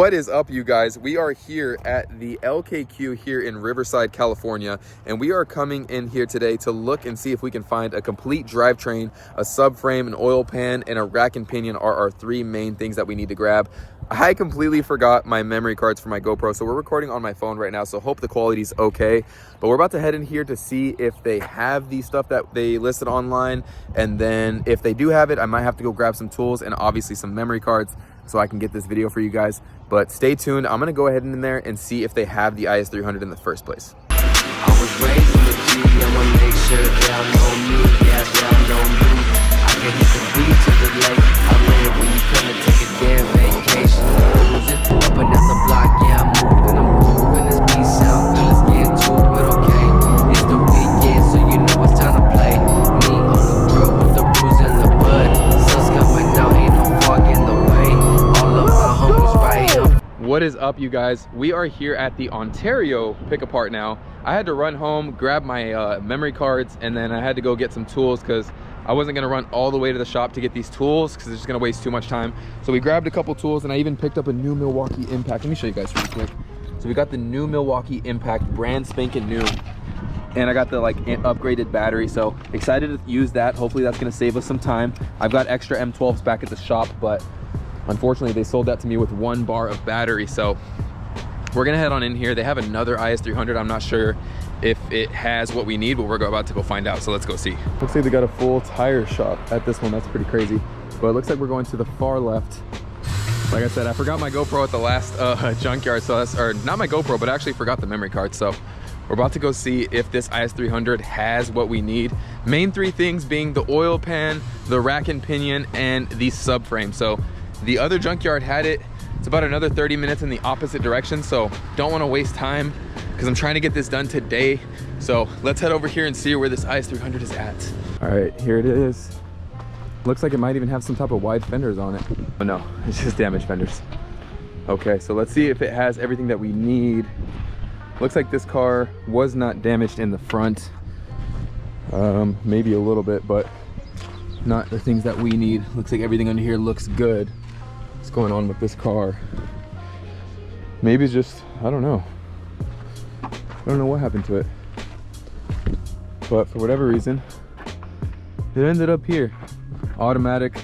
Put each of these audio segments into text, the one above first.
What is up, you guys? We are here at the LKQ here in Riverside, California, and we are coming in here today to look and see if we can find a complete drivetrain, a subframe, an oil pan, and a rack and pinion are our three main things that we need to grab. I completely forgot my memory cards for my GoPro, so we're recording on my phone right now, so hope the quality's okay. But we're about to head in here to see if they have the stuff that they listed online, and then if they do have it, I might have to go grab some tools and obviously some memory cards so I can get this video for you guys. But stay tuned. I'm gonna go ahead in there and see if they have the Is300 in the first place. I was raised in the G, I'ma make sure y'all know me, yeah, y'all know me. I can hit the beach to the lake, I live when you come and take a damn vacation. Up and down the block, yeah, I'm moving this peace out, now let's get to it, okay? It's the weekend, so you know it's time to play. Me on the grill with the bruise and the bud, sun's coming down, ain't no fog in the way. All of my homies right here. What is up, you guys? We are here at the Ontario pick apart now. I had to run home, grab my memory cards, and then I had to go get some tools because I wasn't gonna run all the way to the shop to get these tools because it's just gonna waste too much time. So we grabbed a couple tools, and I even picked up a new Milwaukee Impact. Let me show you guys really quick. So we got the new Milwaukee Impact, brand spanking new. And I got the upgraded battery, so excited to use that. Hopefully that's gonna save us some time. I've got extra M12s back at the shop, but unfortunately they sold that to me with 1 bar of battery. So we're gonna head on in here. They have another Is300. I'm not sure if it has what we need, but we're about to go find out. So let's go see. Looks like they got a full tire shop at this one. That's pretty crazy. But it looks like we're going to the far left. Like I said, I forgot my GoPro at the last junkyard, so that's, or not my GoPro, but I actually forgot the memory card. So we're about to go see if this Is300 has what we need. Main 3 things being the oil pan, the rack and pinion, and the subframe. So the other junkyard had it. It's about another 30 minutes in the opposite direction, so don't want to waste time because I'm trying to get this done today. So let's head over here and see where this Is300 is at. All right, here it is. Looks like it might even have some type of wide fenders on it. Oh no, it's just damaged fenders. Okay, so let's see if it has everything that we need. Looks like this car was not damaged in the front. Maybe a little bit, but not the things that we need. Looks like everything under here looks good. What's going on with this car? Maybe it's just, I don't know. I don't know what happened to it. But for whatever reason, it ended up here. Automatic.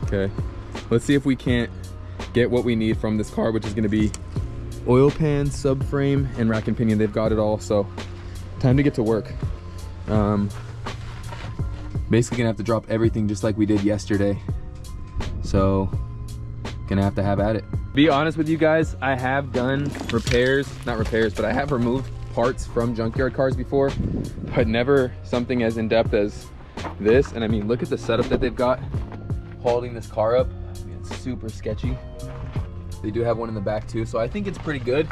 Okay, let's see if we can't get what we need from this car, which is gonna be oil pan, subframe, and rack and pinion. They've got it all, so time to get to work. Basically gonna have to drop everything just like we did yesterday. So gonna have to have at it. Be honest with you guys, I have done repairs, not repairs, but I have removed parts from junkyard cars before, but never something as in-depth as this. And I mean, look at the setup that they've got holding this car up. I mean, it's super sketchy. They do have one in the back too, so I think it's pretty good,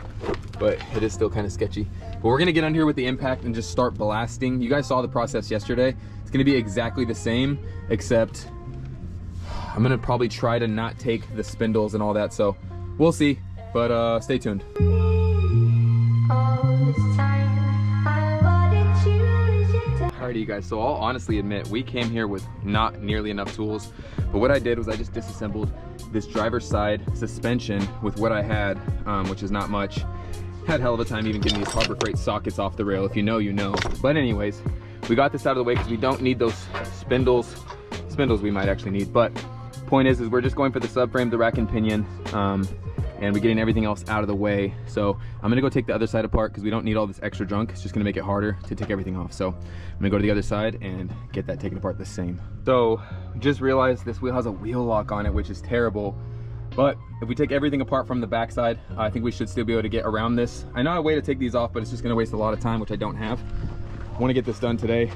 but it is still kind of sketchy. But we're gonna get on here with the impact and just start blasting. You guys saw the process yesterday. It's gonna be exactly the same, except I'm gonna probably try to not take the spindles and all that, so we'll see, but stay tuned. Alrighty, you guys, so I'll honestly admit we came here with not nearly enough tools, but what I did was I just disassembled this driver's side suspension with what I had, which is not much. Had a hell of a time even getting these Harbor Freight sockets off the rail. If you know, you know. But anyways, we got this out of the way because we don't need those spindles. Spindles we might actually need, but point is we're just going for the subframe, the rack and pinion, and we're getting everything else out of the way. So I'm gonna go take the other side apart because we don't need all this extra junk. It's just gonna make it harder to take everything off. So I'm gonna go to the other side and get that taken apart the same. So just realized this wheel has a wheel lock on it, which is terrible. But if we take everything apart from the backside, I think we should still be able to get around this. I know a way to take these off, but it's just gonna waste a lot of time, which I don't have. I wanna get this done today.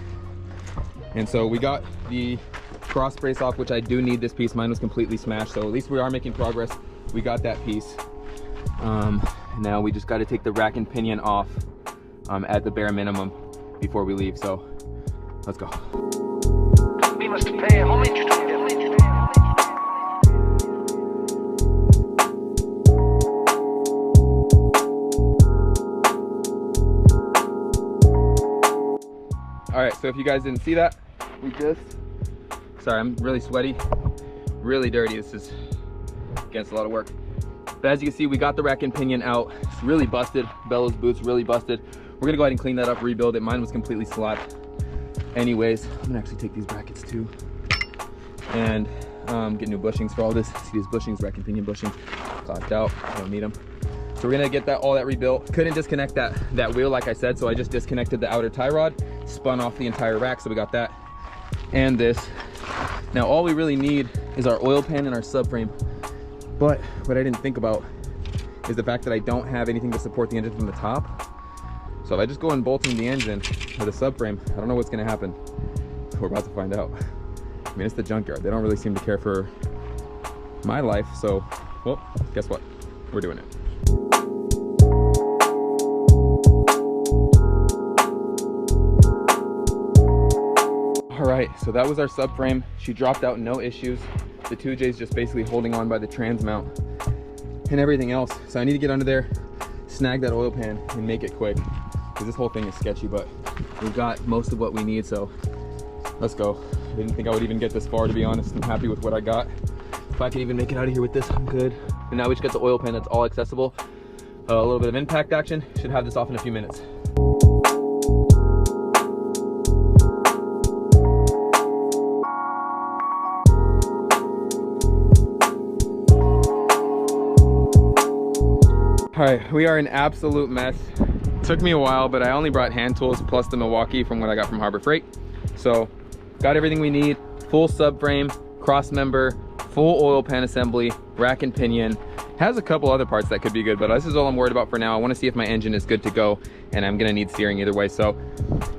And so we got the cross brace off, which I do need this piece. Mine was completely smashed, so at least we are making progress. We got that piece. Now we just got to take the rack and pinion off at the bare minimum before we leave, so let's go. All right, so if you guys didn't see that, we just Sorry, I'm really sweaty, really dirty. This is against a lot of work. But as you can see, we got the rack and pinion out. It's really busted. Bellows boots really busted. We're gonna go ahead and clean that up, rebuild it. Mine was completely slapped. Anyways, I'm gonna actually take these brackets too and get new bushings for all this. See these bushings, rack and pinion bushings, clapped out. I don't need them. So we're gonna get all that rebuilt. Couldn't disconnect that wheel like I said, so I just disconnected the outer tie rod, spun off the entire rack, so we got that and this. Now all we really need is our oil pan and our subframe. But what I didn't think about is the fact that I don't have anything to support the engine from the top. So if I just go and bolting the engine or the subframe, I don't know what's gonna happen. We're about to find out. I mean, it's the Junkyard. They don't really seem to care for my life. So, well, guess what? We're doing it. All right, so that was our subframe. She dropped out, no issues. The 2J's just basically holding on by the trans mount and everything else. So I need to get under there, snag that oil pan and make it quick because this whole thing is sketchy, but we've got most of what we need, so let's go. I didn't think I would even get this far, to be honest. I'm happy with what I got. If I can even make it out of here with this, I'm good. And now we just got the oil pan that's all accessible. A little bit of impact action. Should have this off in a few minutes. All right, we are an absolute mess. Took me a while, but I only brought hand tools plus the Milwaukee from what I got from Harbor Freight. So got everything we need: full subframe, cross member, full oil pan assembly, rack and pinion. Has a couple other parts that could be good, but this is all I'm worried about for now. I want to see if my engine is good to go, and I'm gonna need steering either way. So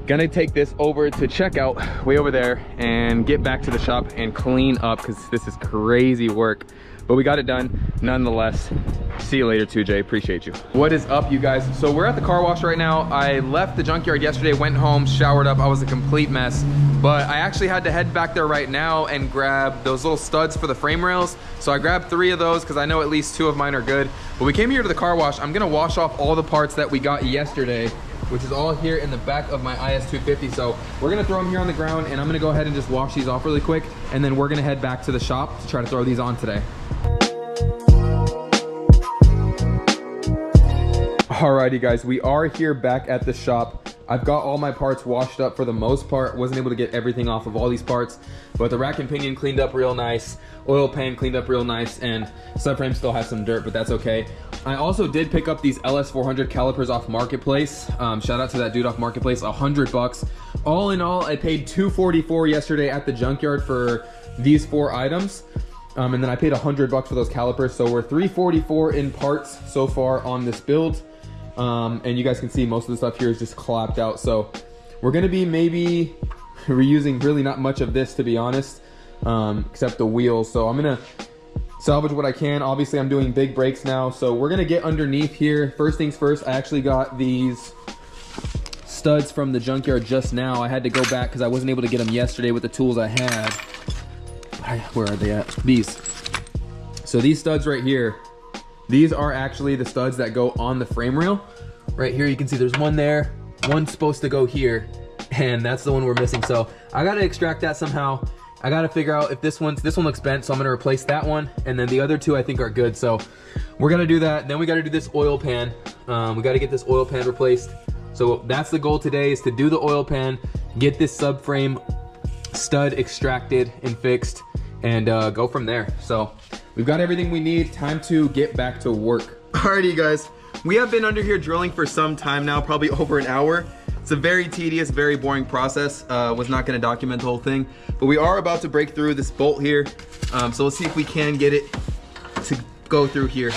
gonna take this over to checkout way over there and get back to the shop and clean up because this is crazy work. But we got it done nonetheless. See you later, 2J. Appreciate you. What is up, you guys? So we're at the car wash right now. I left the Junkyard yesterday, went home, showered up. I was a complete mess, but I actually had to head back there right now and grab those little studs for the frame rails. So I grabbed 3 of those because I know at least 2 of mine are good. But we came here to the car wash. I'm gonna wash off all the parts that we got yesterday, which is all here in the back of my IS250. So we're gonna throw them here on the ground, and I'm gonna go ahead and just wash these off really quick, and then we're gonna head back to the shop to try to throw these on today. Alrighty guys, we are here back at the shop. I've got all my parts washed up for the most part. Wasn't able to get everything off of all these parts, but the rack and pinion cleaned up real nice, oil pan cleaned up real nice, and subframe still has some dirt, but that's okay. I also did pick up these LS400 calipers off Marketplace. Shout out to that dude off Marketplace, $100. All in all, I paid $244 yesterday at the Junkyard for these 4 items. And then I paid $100 for those calipers, so we're $344 in parts so far on this build. And you guys can see most of the stuff here is just clapped out, so we're gonna be maybe reusing really not much of this, to be honest, except the wheels. So I'm gonna salvage what I can. Obviously I'm doing big brakes now, so we're gonna get underneath here. First things first, I actually got these studs from the Junkyard just now. I had to go back because I wasn't able to get them yesterday with the tools I had. Where are they at? These. So these studs right here, these are actually the studs that go on the frame rail. Right here you can see there's one there, one's supposed to go here, and that's the one we're missing. So I gotta extract that somehow. I gotta figure out if this one looks bent, so I'm gonna replace that one, and then the other 2 I think are good. So we're gonna do that. Then we gotta do this oil pan. We gotta get this oil pan replaced. So that's the goal today, is to do the oil pan, get this subframe stud extracted and fixed, and go from there. So we've got everything we need. Time to get back to work. Alrighty, you guys. We have been under here drilling for some time now, probably over an hour. It's a very tedious, very boring process. Was not gonna document the whole thing, but we are about to break through this bolt here. So let's see if we can get it to go through here.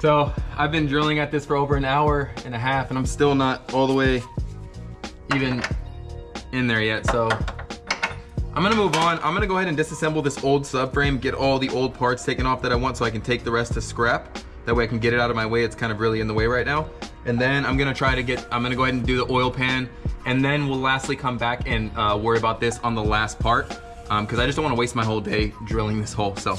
So I've been drilling at this for over an hour and a half, and I'm still not all the way even in there yet. So I'm gonna move on. I'm gonna go ahead and disassemble this old subframe, get all the old parts taken off that I want, so I can take the rest to scrap. That way I can get it out of my way. It's kind of really in the way right now. And then I'm gonna go ahead and do the oil pan, and then we'll lastly come back and worry about this on the last part, because I just don't want to waste my whole day drilling this hole. So.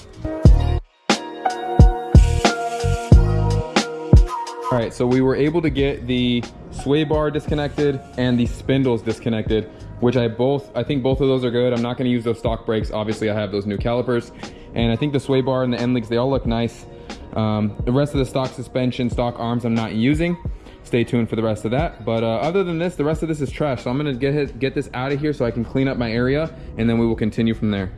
All right, so we were able to get the sway bar disconnected and the spindles disconnected, which I think both of those are good. I'm not gonna use those stock brakes. Obviously I have those new calipers, and I think the sway bar and the end links, they all look nice. The rest of the stock suspension, stock arms I'm not using. Stay tuned for the rest of that. But other than this, the rest of this is trash. So I'm gonna get this out of here so I can clean up my area, and then we will continue from there.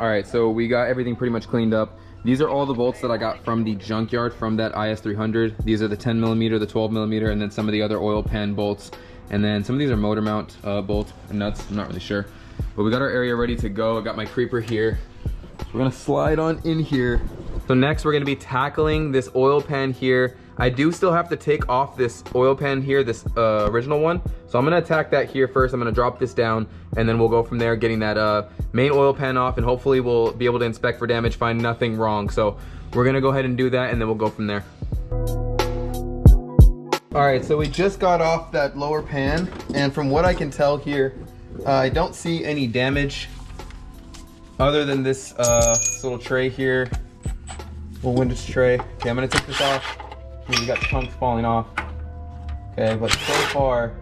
All right, so we got everything pretty much cleaned up. These are all the bolts that I got from the Junkyard from that Is300. These are the 10mm, the 12mm, and then some of the other oil pan bolts. And then some of these are motor mount bolts and nuts, I'm not really sure. But we got our area ready to go. I got my creeper here. So we're gonna slide on in here. So next we're gonna be tackling this oil pan here. I do still have to take off this oil pan here, this original one. So I'm gonna attack that here first. I'm gonna drop this down, and then we'll go from there, getting that main oil pan off, and hopefully we'll be able to inspect for damage, find nothing wrong. So we're gonna go ahead and do that, and then we'll go from there. All right, so we just got off that lower pan, and from what I can tell here, I don't see any damage other than this little tray here, little windage tray. Okay, I'm gonna take this off. We got chunks falling off. Okay, but so far,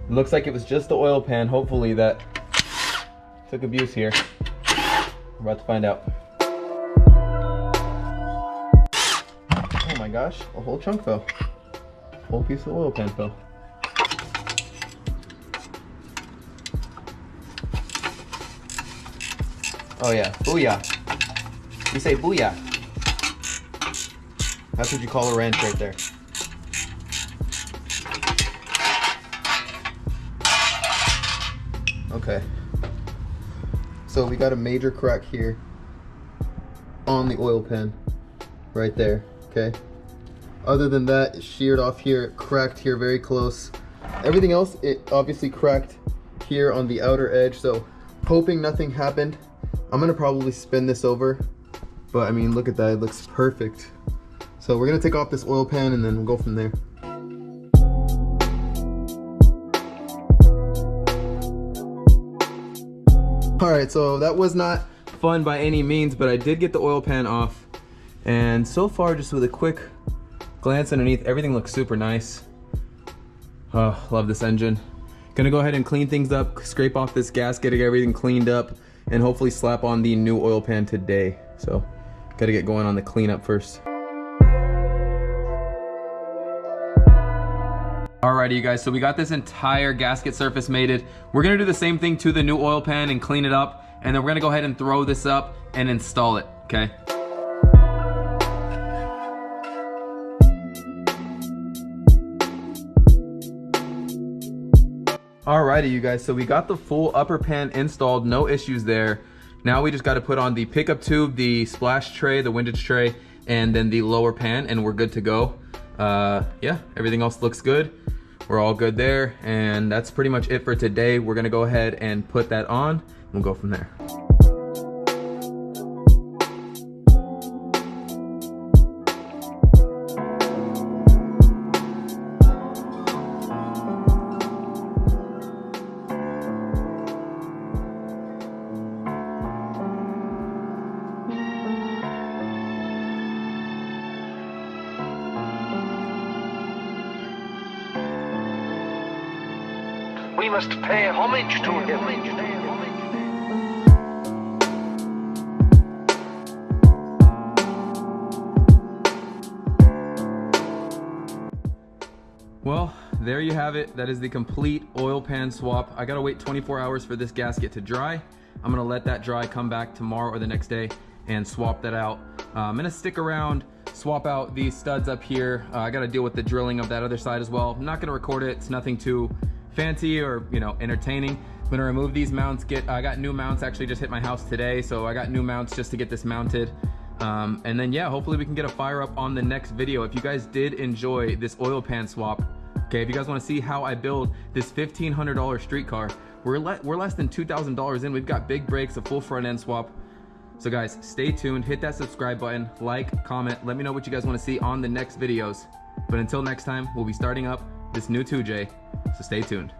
it looks like it was just the oil pan, hopefully, that took abuse here. We're about to find out. Oh my gosh, a whole chunk fell. Whole piece of oil pan fell. Oh yeah, booyah. You say booyah. That's what you call a wrench right there. Okay. So we got a major crack here on the oil pan, right there, okay? Other than that, it sheared off here, it cracked here very close. Everything else, it obviously cracked here on the outer edge, so hoping nothing happened. I'm gonna probably spin this over, but I mean, look at that, it looks perfect. So we're gonna take off this oil pan and then we'll go from there. All right, so that was not fun by any means, but I did get the oil pan off. And so far, just with a quick glance underneath, everything looks super nice. Oh, love this engine. Gonna go ahead and clean things up, scrape off this gasket, get everything cleaned up, and hopefully slap on the new oil pan today. So gotta get going on the cleanup first. Alrighty, you guys, so we got this entire gasket surface mated. We're gonna do the same thing to the new oil pan and clean it up, and then we're gonna go ahead and throw this up and install it, okay? Alrighty, you guys, so we got the full upper pan installed, no issues there. Now we just got to put on the pickup tube, the splash tray, the windage tray, and then the lower pan, and we're good to go. Yeah, everything else looks good. We're all good there, and that's pretty much it for today. We're gonna go ahead and put that on, and we'll go from there. We must pay homage to him. Well, there you have it. That is the complete oil pan swap. I gotta wait 24 hours for this gasket to dry. I'm gonna let that dry, come back tomorrow or the next day and swap that out. I'm gonna stick around, swap out these studs up here. I gotta deal with the drilling of that other side as well. I'm not gonna record it. It's nothing too fancy or, you know, entertaining. I'm gonna remove these mounts. I got new mounts, actually just hit my house today, so I got new mounts just to get this mounted. And then yeah, hopefully we can get a fire up on the next video. If you guys did enjoy this oil pan swap, Okay, if you guys want to see how I build this $1,500 street car, we're less than $2,000 in. We've got big brakes, a full front end swap. So guys, stay tuned, hit that subscribe button, like, comment, let me know what you guys want to see on the next videos. But until next time, we'll be starting up this new 2J, so stay tuned.